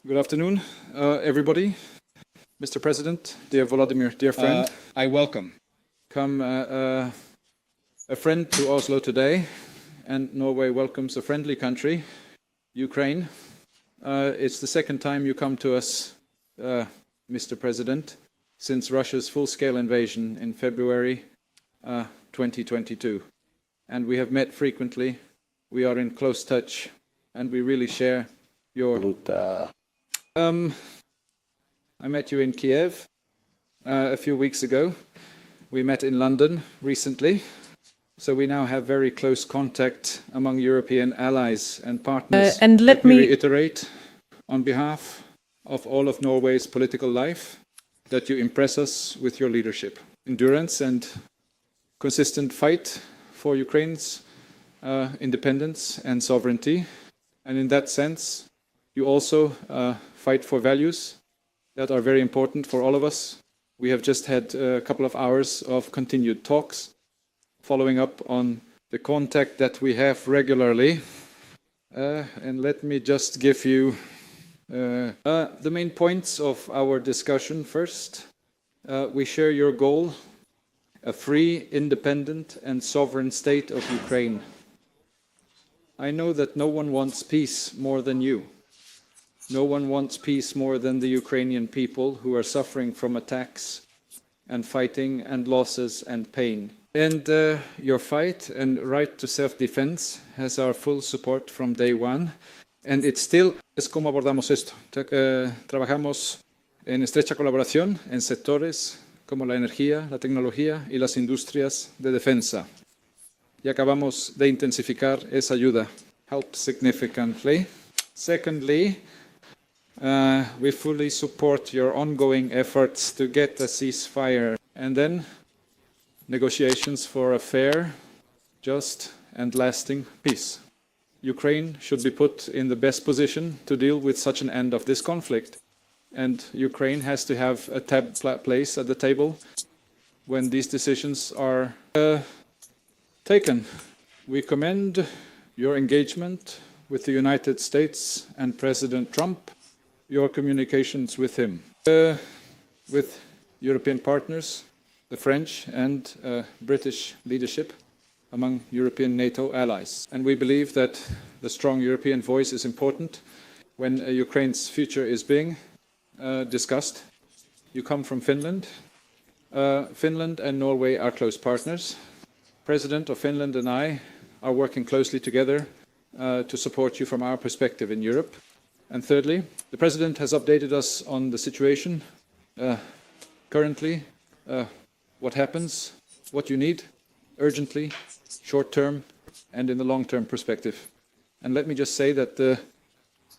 Good afternoon, everybody. Mr. President, dear Volodymyr, dear friend. I welcome. Come a friend to Oslo today, and Norway welcomes a friendly country, Ukraine. It's the second time you come to us, Mr. President, since Russia's full-scale invasion in February 2022. And we have met frequently, we are in close touch, and we really share your... I met you in Kiev a few weeks ago. We met in London recently. So we now have very close contact among European allies and partners. And let me reiterate on behalf of all of Norway's political life that you impress us with your leadership, endurance and consistent fight for Ukraine's independence and sovereignty. And in that sense, you also fight for values that are very important for all of us. We have just had a couple of hours of continued talks, following up on the contact that we have regularly. And let me just give you the main points of our discussion first. We share your goal, a free, independent and sovereign state of Ukraine. I know that no one wants peace more than you. No one wants peace more than the Ukrainian people who are suffering from attacks and fighting and losses and pain. And your fight and right to self-defense has our full support from day one. And it's still... Es como abordamos esto. Trabajamos en estrecha colaboración en sectores como la energía, la tecnología y las industrias de defensa. Y acabamos de intensificar esa ayuda. Helped significantly. Secondly, we fully support your ongoing efforts to get a ceasefire and then negotiations for a fair, just and lasting peace. Ukraine should be put in the best position to deal with such an end of this conflict. And Ukraine has to have a place at the table when these decisions are taken. We commend your engagement with the United States and President Trump, your communications with him, with European partners, the French and British leadership among European NATO allies. And we believe that the strong European voice is important when Ukraine's future is being discussed. You come from Finland. Finland and Norway are close partners. President of Finland and I are working closely together to support you from our perspective in Europe. And thirdly, the President has updated us on the situation currently, what happens, what you need, urgently, short-term, and in the long-term perspective. And let me just say that the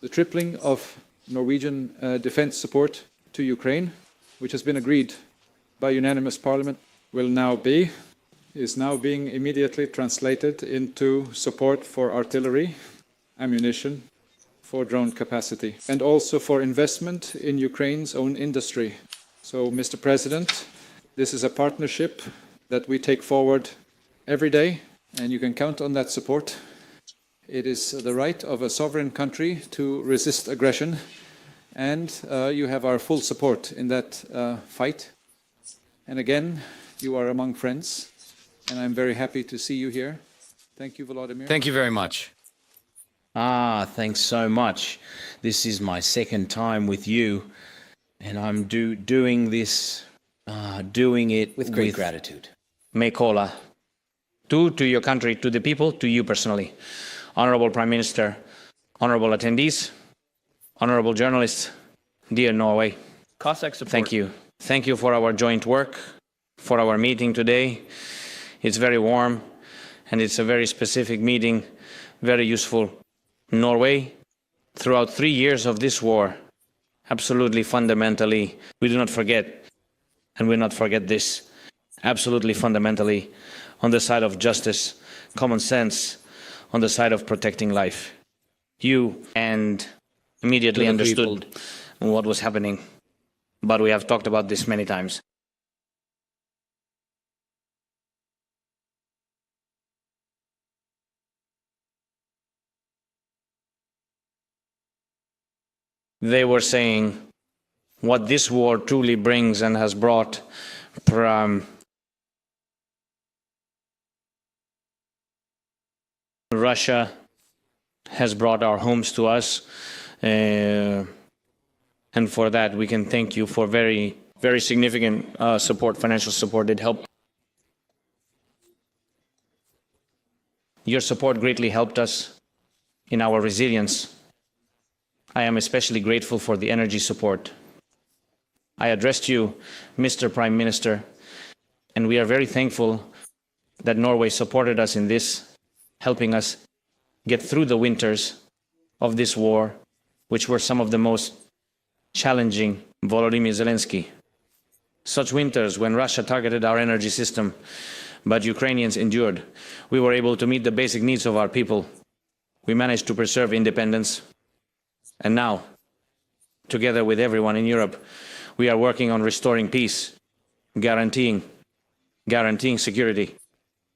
tripling of Norwegian defense support to Ukraine, which has been agreed by unanimous Parliament, is now being immediately translated into support for artillery, ammunition, for drone capacity, and also for investment in Ukraine's own industry. So, Mr. President, this is a partnership that we take forward every day, and you can count on that support. It is the right of a sovereign country to resist aggression, and you have our full support in that fight. And again, you are among friends, and I'm very happy to see you here. Thank you, Volodymyr. Thank you very much. Thanks so much. This is my second time with you, and I'm doing this, doing it With great gratitude. Mekola. To your country, to the people, to you personally. Honorable Prime Minister, honorable attendees, honorable journalists, dear Norway. Cossack support. Thank you. Thank you for our joint work, for our meeting today. It's very warm, and it's a very specific meeting, very useful. Norway, throughout 3 years of this war, absolutely fundamentally, we do not forget, and we will not forget this, absolutely fundamentally on the side of justice, common sense, on the side of protecting life. You and immediately understood what was happening, but we have talked about this many times. they were saying what this war truly brings and has brought from Russia has brought our homes to us, and for that we can thank you for very, very significant support, financial support. It helped. Your support greatly helped us in our resilience. I am especially grateful for the energy support. I addressed you, Mr. Prime Minister, and we are very thankful that Norway supported us in this, helping us get through the winters of this war, which were some of the most challenging. Volodymyr Zelensky. Such winters when Russia targeted our energy system, but Ukrainians endured. We were able to meet the basic needs of our people. We managed to preserve independence. And now, together with everyone in Europe, we are working on restoring peace, guaranteeing security,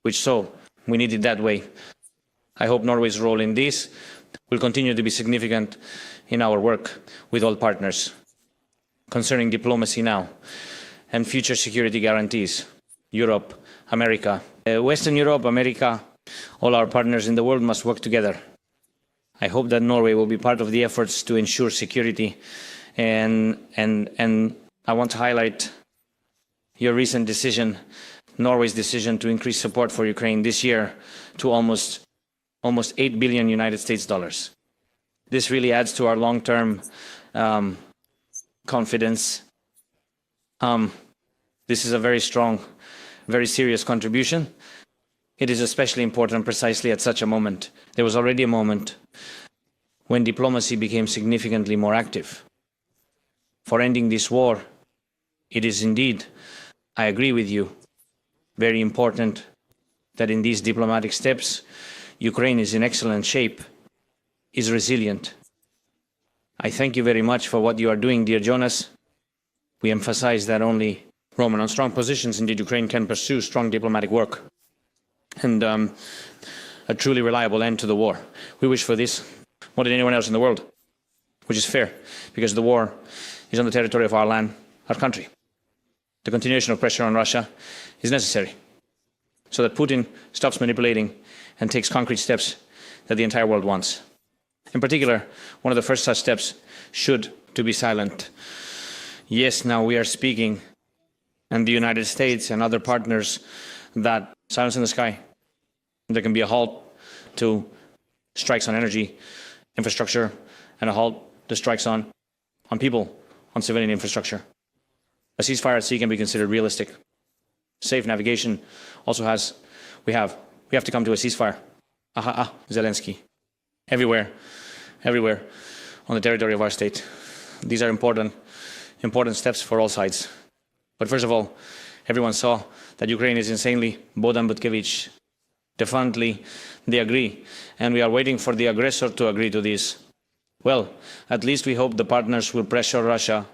which so we need it that way. I hope Norway's role in this will continue to be significant in our work with all partners. Concerning diplomacy now and future security guarantees, Europe, America, Western Europe, America, all our partners in the world must work together. I hope that Norway will be part of the efforts to ensure security, and I want to highlight your recent decision, Norway's decision to increase support for Ukraine this year to almost 8 billion United States dollars. This really adds to our long-term confidence. This is a very strong, very serious contribution. It is especially important precisely at such a moment. There was already a moment when diplomacy became significantly more active. For ending this war, it is indeed, I agree with you, very important that in these diplomatic steps, Ukraine is in excellent shape, is resilient. I thank you very much for what you are doing, dear Jonas. We emphasize that only Roman on strong positions, indeed Ukraine can pursue strong diplomatic work and a truly reliable end to the war. We wish for this more than anyone else in the world, which is fair, because the war is on the territory of our land, our country. The continuation of pressure on Russia is necessary so that Putin stops manipulating and takes concrete steps that the entire world wants. In particular, one of the first such steps should to be silent. Yes, now we are speaking, and the United States and other partners, that silence in the sky. There can be a halt to strikes on energy infrastructure and a halt to strikes on people, on civilian infrastructure. A ceasefire at sea can be considered realistic. Safe navigation also we have to come to a ceasefire. Zelensky. Everywhere on the territory of our state. These are important steps for all sides. But first of all, everyone saw that Ukraine is insanely, Bohdan Butkevich, defiantly, they agree. And we are waiting for the aggressor to agree to this. Well, at least we hope the partners will pressure Russia.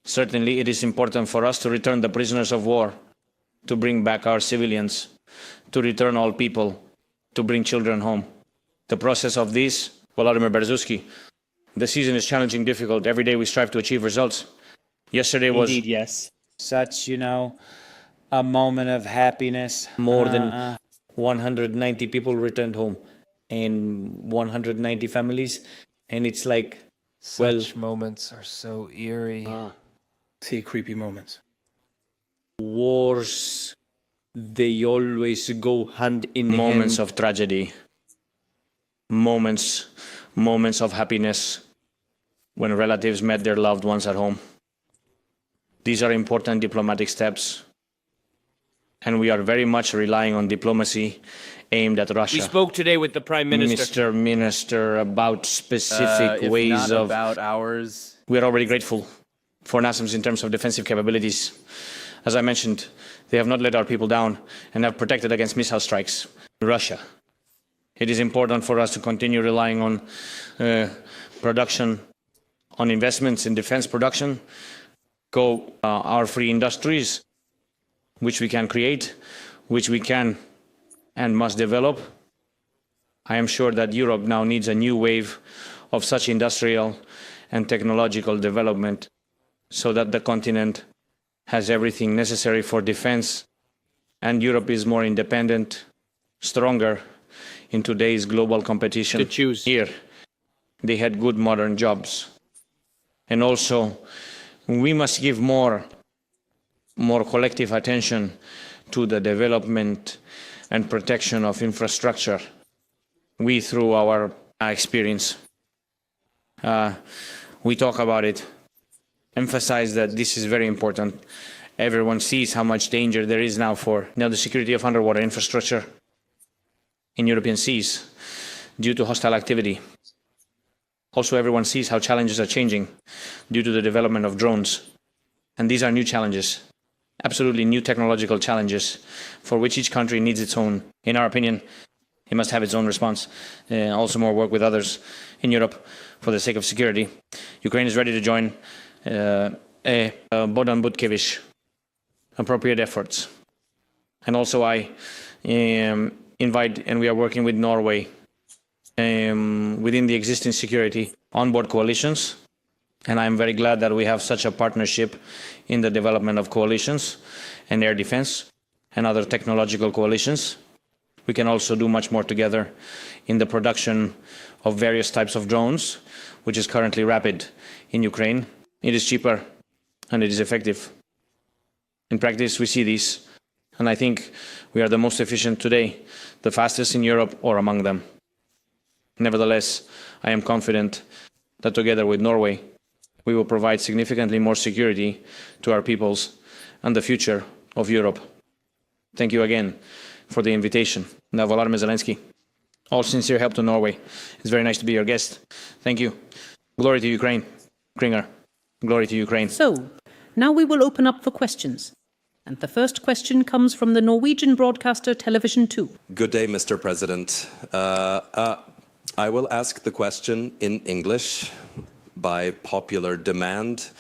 Certainly it is important for us to return the prisoners of war, to bring back our civilians, to return all people, to bring children home. The process of this, Volodymyr Berezovsky, the season is challenging, difficult. Every day we strive to achieve results. Yesterday was... Indeed, yes. Such, a moment of happiness. More than 190 people returned home and 190 families. And it's like, Such moments are so eerie. See creepy moments. Wars, they always go hand in hand. moments of tragedy, moments of happiness when relatives met their loved ones at home. These are important diplomatic steps, and we are very much relying on diplomacy aimed at Russia. We spoke today with the Prime Minister. Mr. Minister, about specific If ways not of... about ours. We are already grateful for NASAMS in terms of defensive capabilities. As I mentioned, they have not let our people down and have protected against missile strikes. Russia. It is important for us to continue relying on production, on investments in defense production, our free industries, which we can create, which we can and must develop. I am sure that Europe now needs a new wave of such industrial and technological development so that the continent has everything necessary for defense and Europe is more independent, stronger in today's global competition. To choose. Here, they had good modern jobs. And also, we must give more collective attention to the development and protection of infrastructure. We, through our experience, we talk about it, emphasize that this is very important. Everyone sees how much danger there is now for the security of underwater infrastructure in European seas due to hostile activity. Also, everyone sees how challenges are changing due to the development of drones. And these are new challenges, absolutely new technological challenges for which each country needs its own, in our opinion, it must have its own response. Also more work with others in Europe for the sake of security. Ukraine is ready to join Bohdan Butkevich appropriate efforts. And also I invite, and we are working with Norway within the existing security onboard coalitions. And I'm very glad that we have such a partnership in the development of coalitions and air defense and other technological coalitions. We can also do much more together in the production of various types of drones, which is currently rapid in Ukraine. It is cheaper and it is effective. In practice, we see these, and I think we are the most efficient today, the fastest in Europe or among them. Nevertheless, I am confident that together with Norway, we will provide significantly more security to our peoples and the future of Europe. Thank you again for the invitation. Now, Volodymyr Zelensky, all sincere help to Norway. It's very nice to be your guest. Thank you. Glory to Ukraine. Kringer, glory to Ukraine. So, now we will open up for questions. And the first question comes from the Norwegian broadcaster Television 2. Good day, Mr. President. I will ask the question in English by popular demand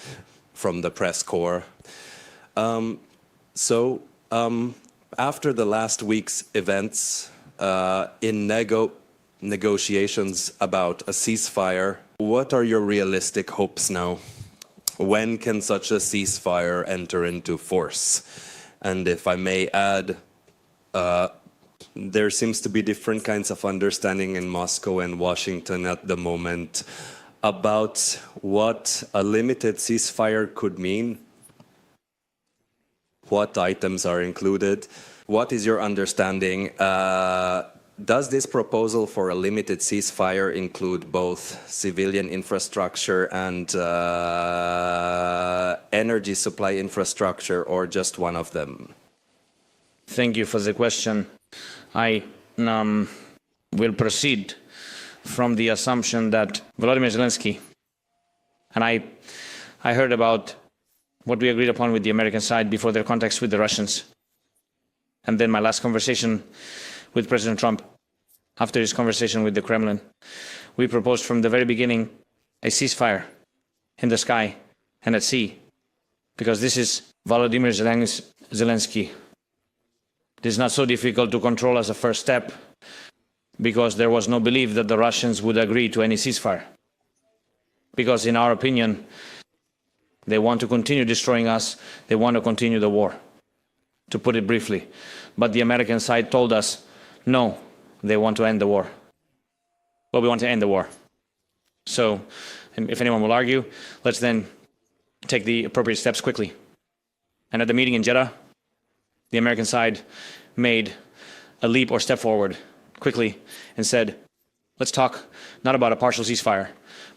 from the press corps. After the last week's events in negotiations about a ceasefire, what are your realistic hopes now? When can such a ceasefire enter into force? And if I may add, there seems to be different kinds of understanding in Moscow and Washington at the moment about what a limited ceasefire could mean. What items are included? What is your understanding? Does this proposal for a limited ceasefire include both civilian infrastructure and energy supply infrastructure, or just one of them? Thank you for the question. I will proceed from the assumption that Volodymyr Zelensky, and I heard about what we agreed upon with the American side before their contacts with the Russians. And then my last conversation with President Trump, after his conversation with the Kremlin, we proposed from the very beginning a ceasefire in the sky and at sea, because this is Volodymyr Zelensky. It is not so difficult to control as a first step, because there was no belief that the Russians would agree to any ceasefire. Because in our opinion, they want to continue destroying us, they want to continue the war, to put it briefly. But the American side told us, no, they want to end the war. Well, we want to end the war. So, if anyone will argue, let's then take the appropriate steps quickly. And at the meeting in Jeddah, the American side made a leap or step forward quickly and said, let's talk not about a partial ceasefire,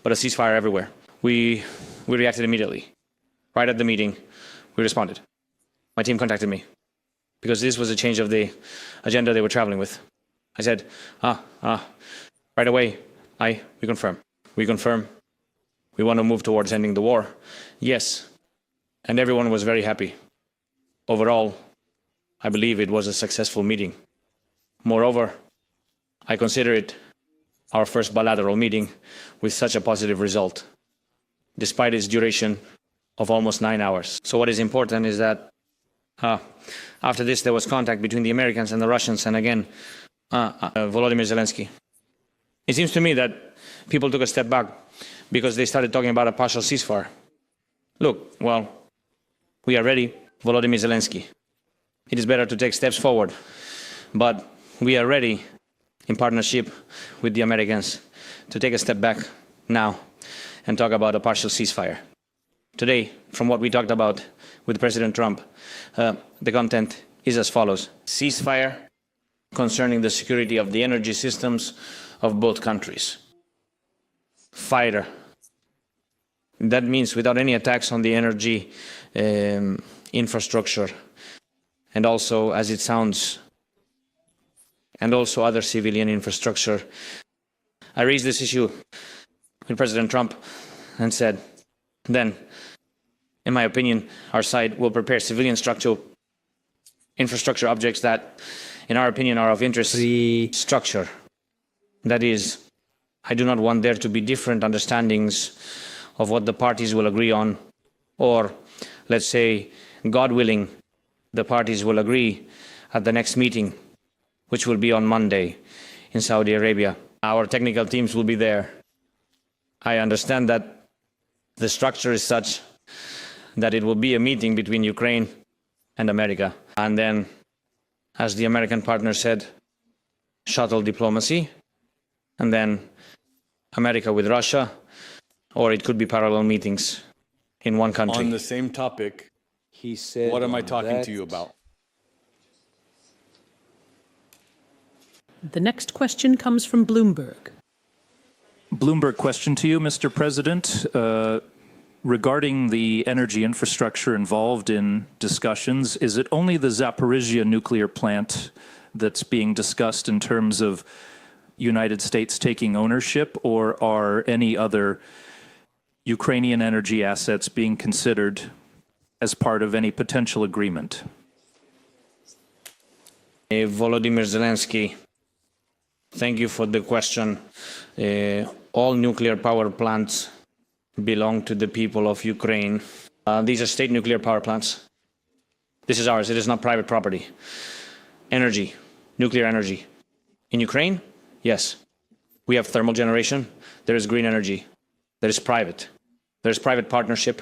but a ceasefire everywhere. We reacted immediately. Right at the meeting, we responded. My team contacted me because this was a change of the agenda they were traveling with. I said, right away, we confirm. We confirm. We want to move towards ending the war. Yes. And everyone was very happy. Overall, I believe it was a successful meeting. Moreover, I consider it our first bilateral meeting with such a positive result, despite its duration of almost 9 hours. So what is important is that after this, there was contact between the Americans and the Russians, and again, Volodymyr Zelensky. It seems to me that people took a step back because they started talking about a partial ceasefire. Look, well, we are ready, Volodymyr Zelensky. It is better to take steps forward, but we are ready, in partnership with the Americans, to take a step back now and talk about a partial ceasefire. Today, from what we talked about with President Trump, the content is as follows. Ceasefire concerning the security of the energy systems of both countries. Fire. That means without any attacks on the energy infrastructure, and also, as it sounds, and also other civilian infrastructure. I raised this issue with President Trump and said, then, in my opinion, our side will prepare civilian infrastructure objects that, in our opinion, are of interest. The structure. That is, I do not want there to be different understandings of what the parties will agree on, or, let's say, God willing, the parties will agree at the next meeting, which will be on Monday in Saudi Arabia. Our technical teams will be there. I understand that the structure is such that it will be a meeting between Ukraine and America. And then, as the American partner said, shuttle diplomacy, and then America with Russia, or it could be parallel meetings in one country. On the same topic, He said, what am I talking to you about? The next question comes from Bloomberg. Bloomberg question to you, Mr. President. Regarding the energy infrastructure involved in discussions, is it only the Zaporizhia nuclear plant that's being discussed in terms of United States taking ownership, or are any other Ukrainian energy assets being considered as part of any potential agreement? Volodymyr Zelensky, thank you for the question. All nuclear power plants belong to the people of Ukraine. These are state nuclear power plants. This is ours. It is not private property. Energy, nuclear energy. In Ukraine, yes. We have thermal generation. There is green energy. There is private. There is private partnership.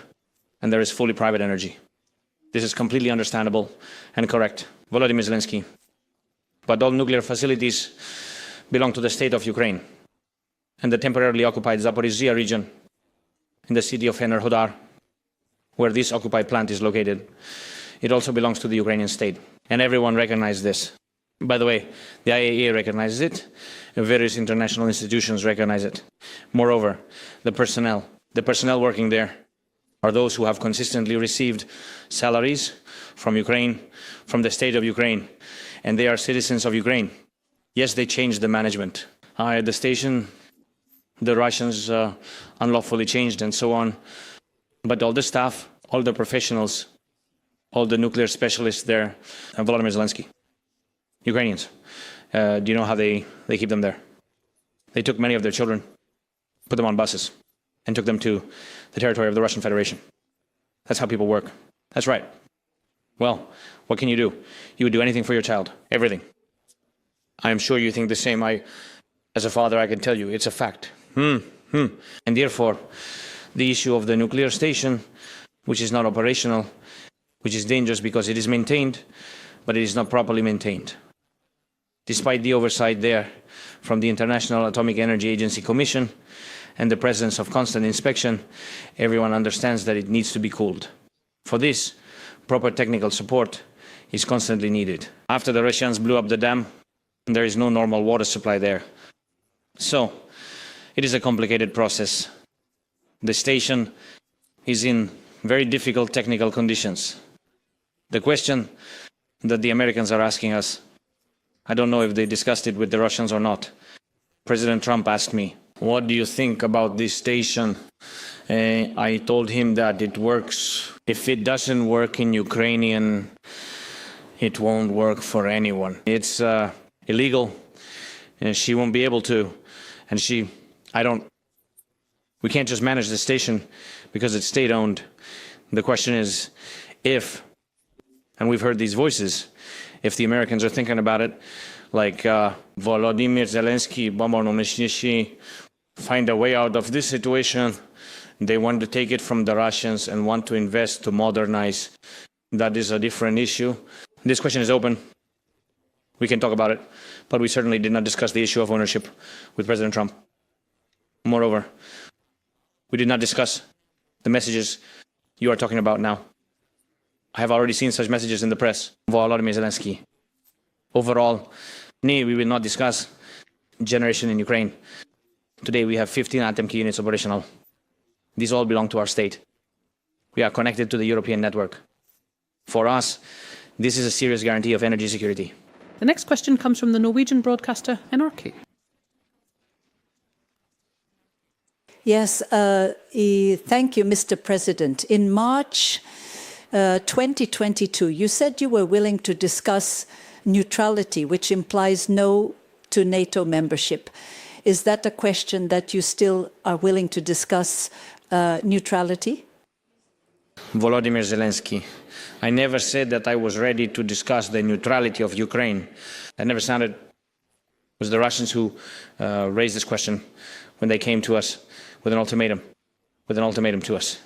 And there is fully private energy. This is completely understandable and correct. Volodymyr Zelensky. But all nuclear facilities belong to the state of Ukraine and the temporarily occupied Zaporizhia region in the city of Enerhodar, where this occupied plant is located. It also belongs to the Ukrainian state. And everyone recognizes this. By the way, the IAEA recognizes it, and various international institutions recognize it. Moreover, the personnel working there are those who have consistently received salaries from Ukraine, from the state of Ukraine, and they are citizens of Ukraine. Yes, they changed the management. At the station, the Russians unlawfully changed and so on. But all the staff, all the professionals, all the nuclear specialists there, Volodymyr Zelensky, Ukrainians, do you know how they keep them there? They took many of their children, put them on buses, and took them to the territory of the Russian Federation. That's how people work. That's right. Well, what can you do? You would do anything for your child. Everything. I am sure you think the same. As a father, I can tell you, it's a fact. And therefore, the issue of the nuclear station, which is not operational, which is dangerous because it is maintained, but it is not properly maintained. Despite the oversight there from the International Atomic Energy Agency Commission and the presence of constant inspection, everyone understands that it needs to be cooled. For this, proper technical support is constantly needed. After the Russians blew up the dam, there is no normal water supply there. So, it is a complicated process. The station is in very difficult technical conditions. The question that the Americans are asking us, I don't know if they discussed it with the Russians or not. President Trump asked me, what do you think about this station? I told him that it works. If it doesn't work in Ukrainian, it won't work for anyone. It's illegal. She won't be able to. And we can't just manage the station because it's state-owned. The question is if, and we've heard these voices, if the Americans are thinking about it, like Volodymyr Zelensky, find a way out of this situation. They want to take it from the Russians and want to invest to modernize. That is a different issue. This question is open. We can talk about it, but we certainly did not discuss the issue of ownership with President Trump. Moreover, we did not discuss the messages you are talking about now. I have already seen such messages in the press. Volodymyr Zelensky. Overall, we will not discuss generation in Ukraine. Today we have 15 atom key units operational. These all belong to our state. We are connected to the European network. For us, this is a serious guarantee of energy security. The next question comes from the Norwegian broadcaster NRK. Yes, thank you, Mr. President. In March 2022, you said you were willing to discuss neutrality, which implies no to NATO membership. Is that a question that you still are willing to discuss neutrality? Volodymyr Zelensky. I never said that I was ready to discuss the neutrality of Ukraine. That never sounded. It was the Russians who raised this question when they came to us with an ultimatum to us.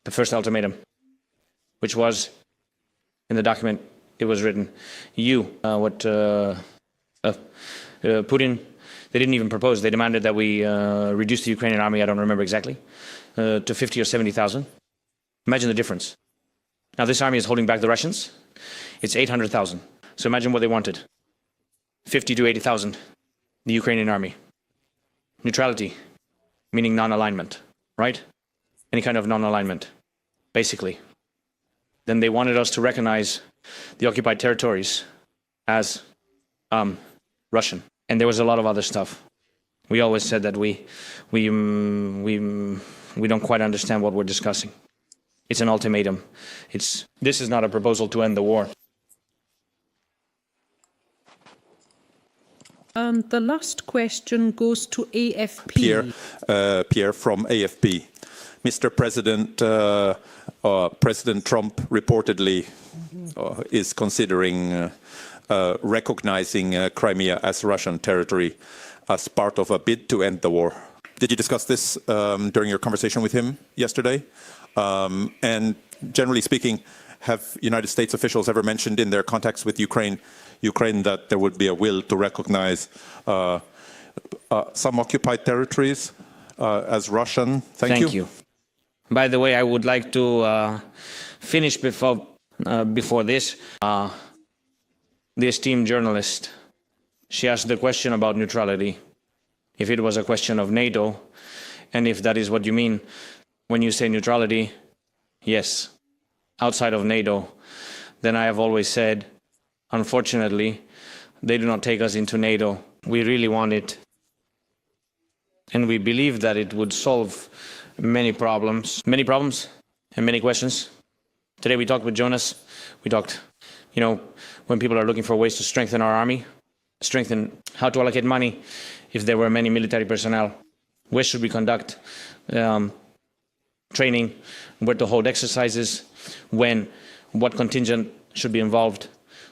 The first ultimatum, which was in the document, it was written, Putin, they didn't even propose, they demanded that we reduce the Ukrainian army, I don't remember exactly, to 50 or 70,000. Imagine the difference. Now this army is holding back the Russians. It's 800,000. So imagine what they wanted. 50 to 80,000, the Ukrainian army. Neutrality, meaning non-alignment, right? Any kind of non-alignment, basically. Then they wanted us to recognize the occupied territories as Russian. And there was a lot of other stuff. We always said that we don't quite understand what we're discussing. It's an ultimatum. This is not a proposal to end the war. And the last question goes to AFP. Pierre from AFP. Mr. President, President Trump reportedly is considering recognizing Crimea as Russian territory as part of a bid to end the war. Did you discuss this during your conversation with him yesterday? And generally speaking, have United States officials ever mentioned in their contacts with Ukraine that there would be a will to recognize some occupied territories as Russian? Thank you. By the way, I would like to finish before this. The esteemed journalist, she asked the question about neutrality, if it was a question of NATO, and if that is what you mean when you say neutrality. Yes, outside of NATO. Then I have always said, unfortunately, they do not take us into NATO. We really want it. And we believe that it would solve many problems and many questions. Today we talked with Jonas. We talked, when people are looking for ways to strengthen our army, strengthen how to allocate money if there were many military personnel, where should we conduct training, where to hold exercises, when, what contingent should be involved,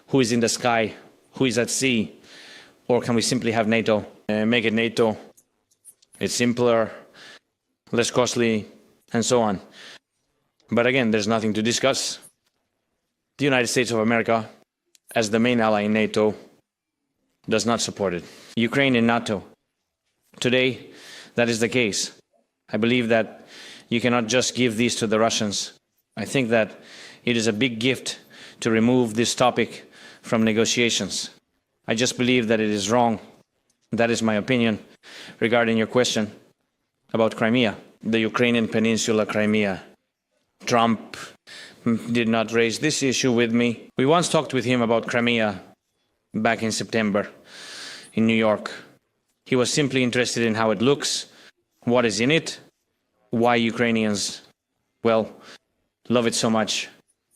who is in the sky, who is at sea, or can we simply have NATO? Make it NATO. It's simpler, less costly, and so on. But again, there's nothing to discuss. The United States of America, as the main ally in NATO, does not support it. Ukraine in NATO. Today, that is the case. I believe that you cannot just give these to the Russians. I think that it is a big gift to remove this topic from negotiations. I just believe that it is wrong. That is my opinion regarding your question about Crimea, the Ukrainian peninsula Crimea. Trump did not raise this issue with me. We once talked with him about Crimea back in September in New York. He was simply interested in how it looks, what is in it, why Ukrainians, love it so much,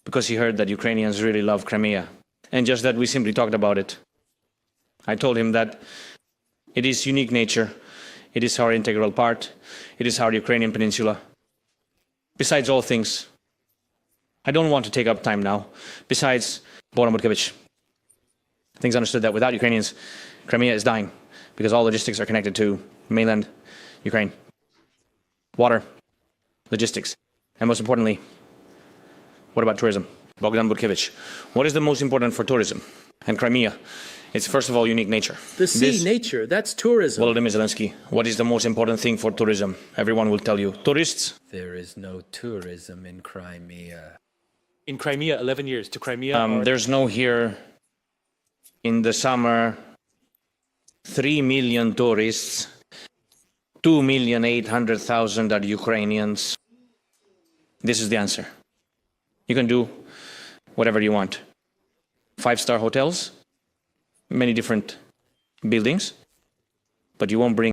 because he heard that Ukrainians really love Crimea. And just that we simply talked about it. I told him that it is unique nature, it is our integral part, it is our Ukrainian peninsula. Besides all things, I don't want to take up time now. Besides, things understood that without Ukrainians, Crimea is dying, because all logistics are connected to mainland Ukraine. Water, logistics, and most importantly, what about tourism? Bogdan Burkevich. What is the most important for tourism and Crimea? It's first of all unique nature. The sea, nature, that's tourism. Volodymyr Zelensky, what is the most important thing for tourism? Everyone will tell you. Tourists? There is no tourism in Crimea. In Crimea, 11 years to Crimea. There's no here in the summer 3 million tourists, 2,800,000 are Ukrainians. This is the answer. You can do whatever you want. 5-star hotels, many different buildings, but you won't bring